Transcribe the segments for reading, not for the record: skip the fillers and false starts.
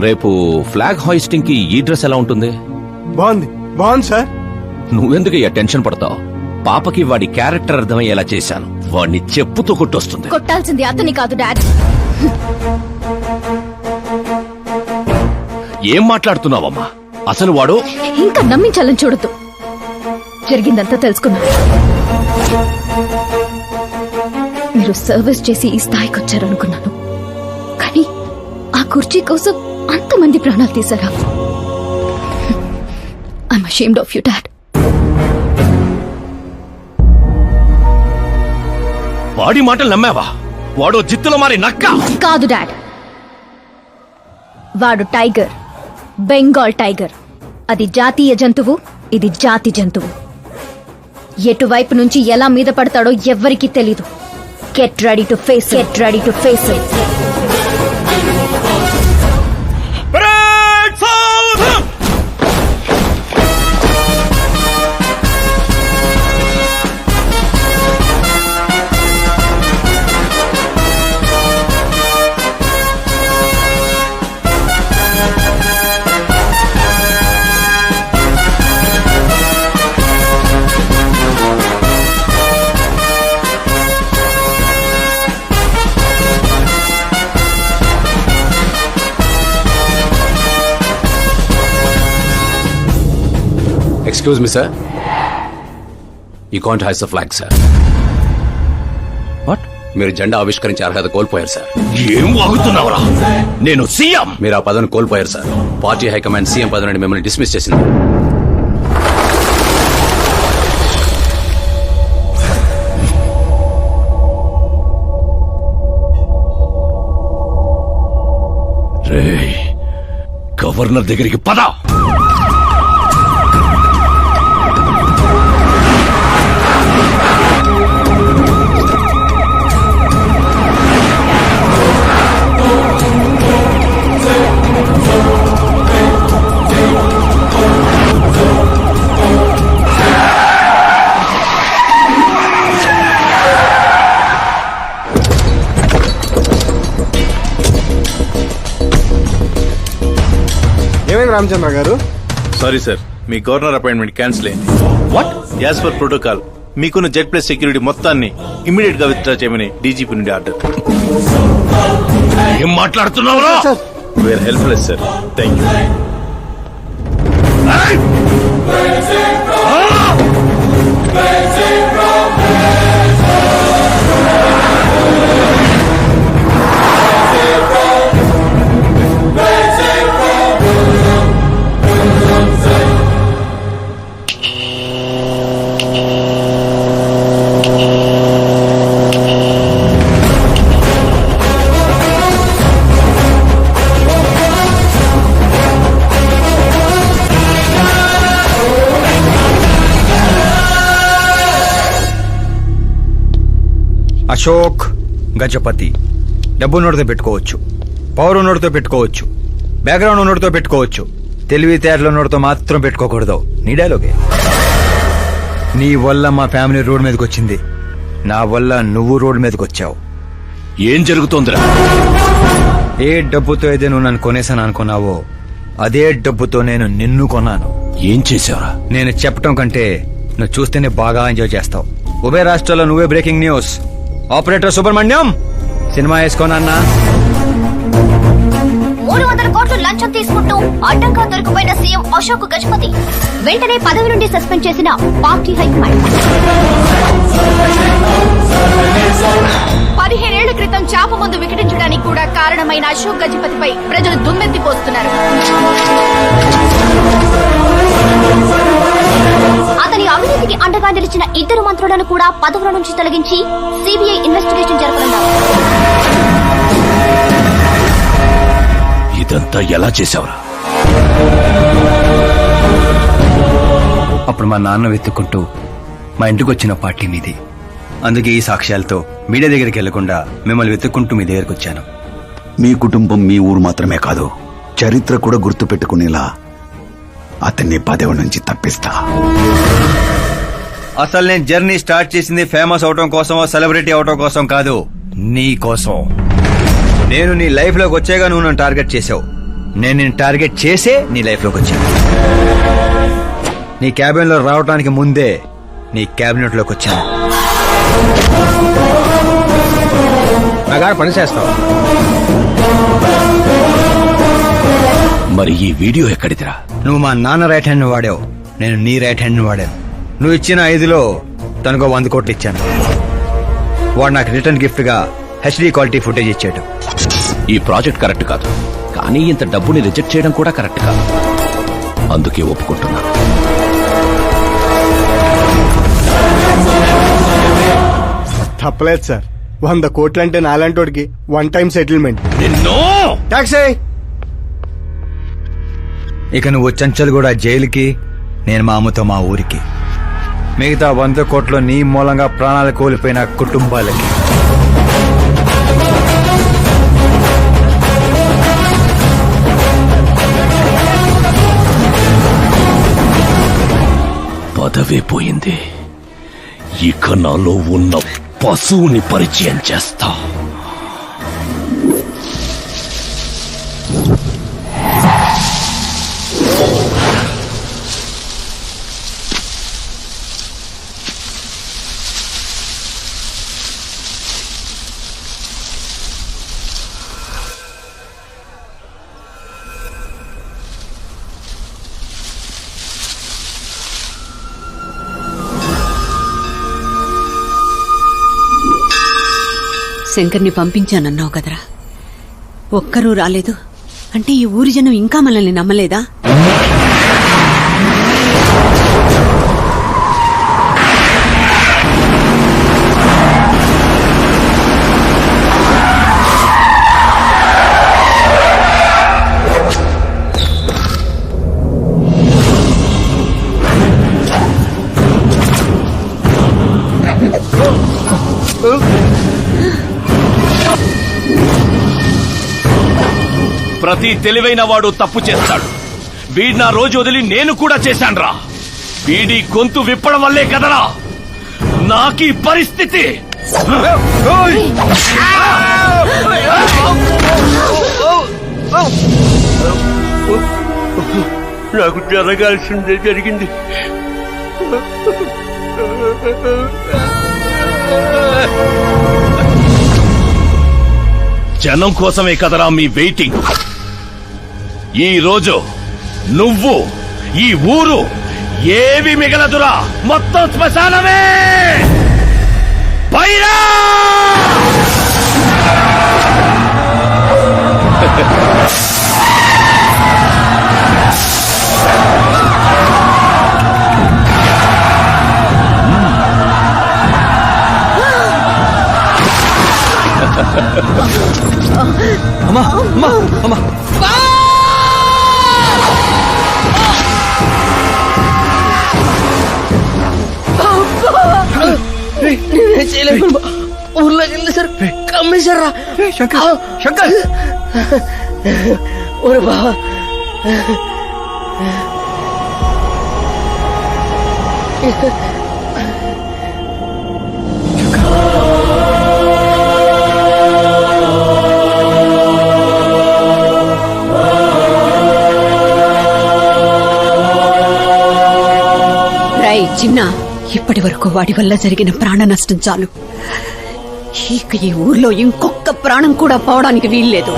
రేపు flag hoisting కి ఈ డ్రెస్ ఎలా ఉంటుంది? బాగుంది సార్. నువ్వెందుకు టెన్షన్ పడతావు? పాపకి వాడి క్యారెక్టర్ అర్థమయ్యేలా చేశాను. వాడిని చెప్పుతో కొట్టొస్తుంది. కొట్టాల్సింది అతని కాదు డాడ్. ఏం మాట్లాడుతున్నావమ్మా? అసలు వాడు ఇంకా నమ్మించాలని చూడద్దు. జరిగిందంతా తెలుసుకున్నా. మీరు సర్వీస్ చేసి ఈ స్థాయికి వచ్చారనుకున్నాను, కానీ ఆ కుర్చీ కోసం అంతమంది ప్రాణాలు తీశారా? I'm ashamed of you dad. వాడి మాటలు నమ్మావా? వాడు జిత్తులో మారి నక్క కాదు డాడ్. వాడు టైగర్, బెంగాల్ టైగర్. అది జాతీయ జంతువు, ఇది జాతి జంతువు. ఎటువైపు నుంచి ఎలా మీద పడతాడో ఎవ్వరికీ తెలీదు. Get ready to face it. Get ready to face it. Excuse me, sir. You can't hoist the flag, sir. What? మీరు జెండా ఆవిష్కరించే అర్హత కోల్పోయారు సార్. ఏం వాగుతున్నావురా? నేను సీఎం. మీరు ఆ పదవిని కోల్పోయారు సార్. పార్టీ హైకమాండ్ సీఎం పదవి నుండి మిమ్మల్ని డిస్మిస్ చేసింది. రేయ్, గవర్నర్ దగ్గరికి పద. రామచంద్ర గారు, సారీ సార్, మీ గవర్నర్ అపాయింట్మెంట్ క్యాన్సిల్ అయింది. వాట్? యాజ్ పర్ ప్రోటోకాల్ మీకున్న జెడ్ ప్లస్ సెక్యూరిటీ మొత్తాన్ని ఇమ్మీడియట్ గా విత్డ్రా చేయమని డీజీపీ నుండి ఆర్డర్. ఏం మాట్లాడుతున్నావు? We're helpless sir. Thank you. Ashok Gajapati. డబ్బు నోటితో పెట్టుకోవచ్చు, పవర్ నోటితో పెట్టుకోవచ్చు, బ్యాక్గ్రౌండ్ నోటితో పెట్టుకోవచ్చు, తెలివితేటల నోటితో మాత్రం పెట్టుకోకూడదు. నీ డైలాగే. నీ వల్ల మా ఫ్యామిలీ రోడ్ మీదకి వచ్చింది, నా వల్ల నువ్వు రోడ్ మీదకి వచ్చావు. ఏం జరుగుతోందిరా? ఏ డబ్బుతో అయితే నువ్వు నన్ను కొనేసాను అనుకున్నావో అదే డబ్బుతో నేను నిన్ను కొన్నాను. ఏం చేశావురా? నేను చెప్పటం కంటే నువ్వు చూస్తేనే బాగా ఎంజాయ్ చేస్తావు. ఉభయ రాష్ట్రాల్లో నువ్వే breaking news. Operator Subrahmanyam, cinema వేసుకోనన్నా. 300 కోట్లు లంచం తీసుకుంటూ అడ్డంగా దొరికిపోయిన సీఎం అశోక్ గజపతి వెంటనే పదవి నుండి సస్పెండ్ చేసిన పార్టీ హైకమాండ్. 15 ఏళ్ల క్రితం చాప ముందు వికటించడానికి కూడా కారణమైన అశోక్ గజపతిపై ప్రజలు దుమ్మెత్తిపోస్తున్నారు. అతని అవినీతికి అండగా నిలిచిన 2 మంత్రులను కూడా పదవుల నుంచి తొలగించి సిబిఐ ఇన్వెస్టిగేషన్ జరపనున్నారు. ఇదంతా ఎలా చేశావురా? అప్పుడు మా నాన్న వెతుక్కుంటూ మా ఇంటికి వచ్చిన పార్టీ మీది. అందుకే ఈ సాక్ష్యాలతో మీడియా దగ్గరికి వెళ్లకుండా మిమ్మల్ని వెతుక్కుంటూ మీ దగ్గరికి వచ్చాను. మీ కుటుంబం, మీ ఊరు మాత్రమే కాదు, చరిత్ర కూడా గుర్తు పెట్టుకునేలా అతన్ని పదవి నుంచి తప్పిస్తా. అసలు నేను జర్నీ స్టార్ట్ చేసింది ఫేమస్ అవటం కోసమో సెలబ్రిటీ అవటం కోసం కాదు, నీ కోసం. నేను నీ లైఫ్ లోకి వచ్చాగా నువ్వు నన్ను టార్గెట్ చేసావు. నేను నిన్ను టార్గెట్ చేసే నీ లైఫ్ లోకి వచ్చాను. నీ క్యాబిన్ లో రావడానికి ముందే నీ క్యాబినెట్ లోకి వచ్చాను. నాగా పని చేస్తావు. మరి ఈ వీడియో ఎక్కడిదిరా? నువ్వు మా నాన్న రైట్ హ్యాండ్ వాడావు, నేను నీ రైట్ హ్యాండ్ వాడాను. నువ్వు ఇచ్చిన 5లో తనకు 100 కోట్లు ఇచ్చాను. వాడు నాకు రిటర్న్ గిఫ్ట్ గా హెచ్డి క్వాలిటీ ఫుటేజ్ ఇచ్చాడు. ఈ ప్రాజెక్ట్ కరెక్ట్ కాదు, కానీ ఇంత డబ్బుని రిజెక్ట్ చేయడం కూడా కరెక్ట్ కాదు. అందుకే ఒప్పుకుంటున్నా. తప్పలేదు సార్. 100 కోట్లంటే నాలంటోడికి 1 time settlement. నిన్ను టాక్సీ. ఇక నువ్వు చంచల్ కూడా జైలుకి, నేను మా అమ్మతో మా ఊరికి. మిగతా 100 కోట్లు నీ మూలంగా ప్రాణాలు కోల్పోయిన కుటుంబాలకి. పదవే పోయింది, ఇక నాలో ఉన్న పశువుని పరిచయం చేస్తా. శంకర్ని పంపించానన్నావు కదరా, ఒక్కరూ రాలేదు అంటే ఈ ఊరి జనం ఇంకా మనల్ని నమ్మలేదా? ప్రతి తెలివైన వాడు తప్పు చేస్తాడు. వీడి నా రోజు వదిలి నేను కూడా చేశాన్రా. వీడి గొంతు విప్పడం వల్లే కదరా నాకీ పరిస్థితి. నాకు జరగాల్సిందే జరిగింది. జనం కోసమే కదరా మీ వెయిటింగ్. ఈ రోజు నువ్వు, ఈ ఊరు ఏవి మిగలదురా, మొత్తం శ్మశానమే. పైరా అమ్మా అమ్మా అమ్మా ఊర్లోకి వెళ్ళి సార్ కమ్మేశారా? శంకర్ శంకర్ ఓరే బావా, చిన్న, ఇప్పటి వరకు వాడి వల్ల జరిగిన ప్రాణ నష్టం చాలు. ఇక ఈ ఊర్లో ఇంకొక ప్రాణం కూడా పోవడానికి వీల్లేదు.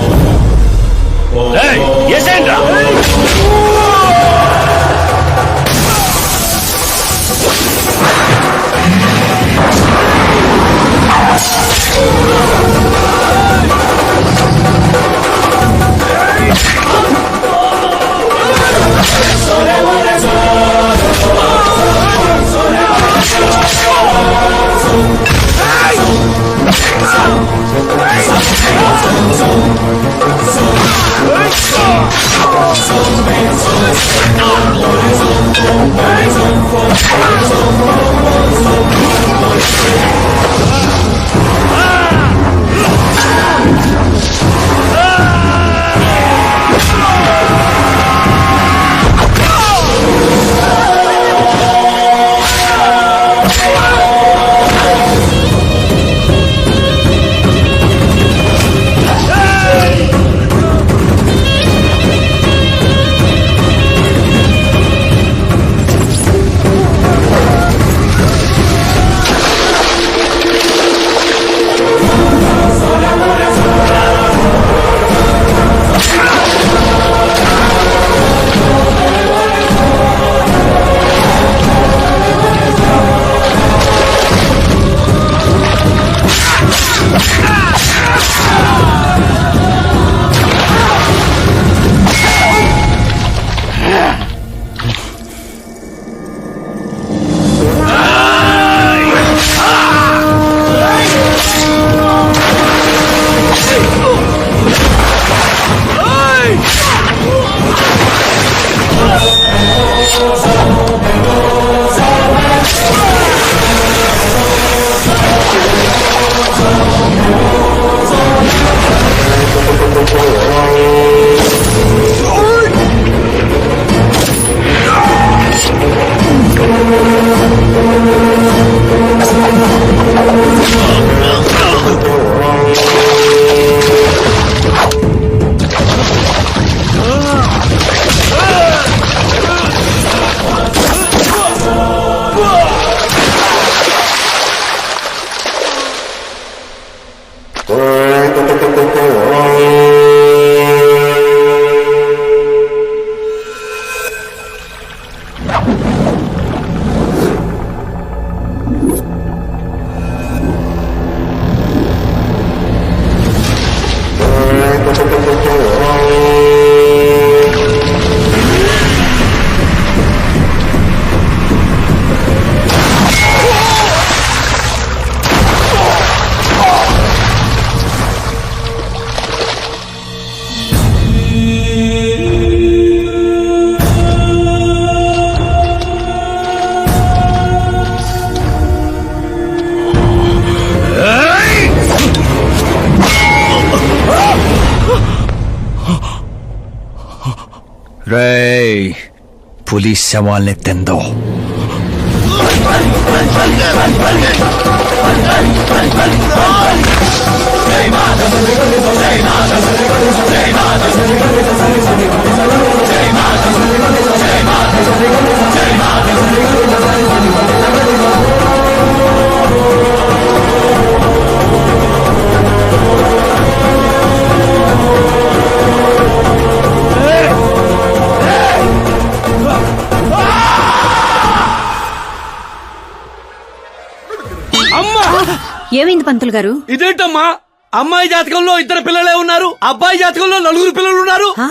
రేయ్ పులి శవాల్ని తిందో. అమ్మా ఏమైంది పంతులు గారు? ఇదేంటమ్మా, అమ్మాయి జాతకంలో 2 పిల్లలే ఉన్నారు, అబ్బాయి జాతకంలో 4 పిల్లలు ఉన్నారు. ఆ?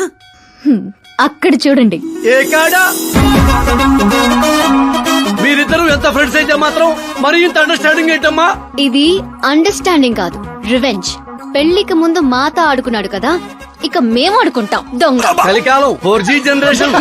అక్కడ చూడండి. ఏ కాడా మీరిద్దరు ఎంత ఫ్రెండ్స్ అయితే మాత్రం మరి ఇంత అండర్స్టాండింగ్ ఏంటమ్మా? ఇది అండర్స్టాండింగ్ కాదు, రివెంజ్. పెళ్లికి ముందు మాత ఆడుకున్నాడు కదా, ఇక మేము ఆడుకుంటాం దొంగ. కలికాలం 4G జనరేషన్.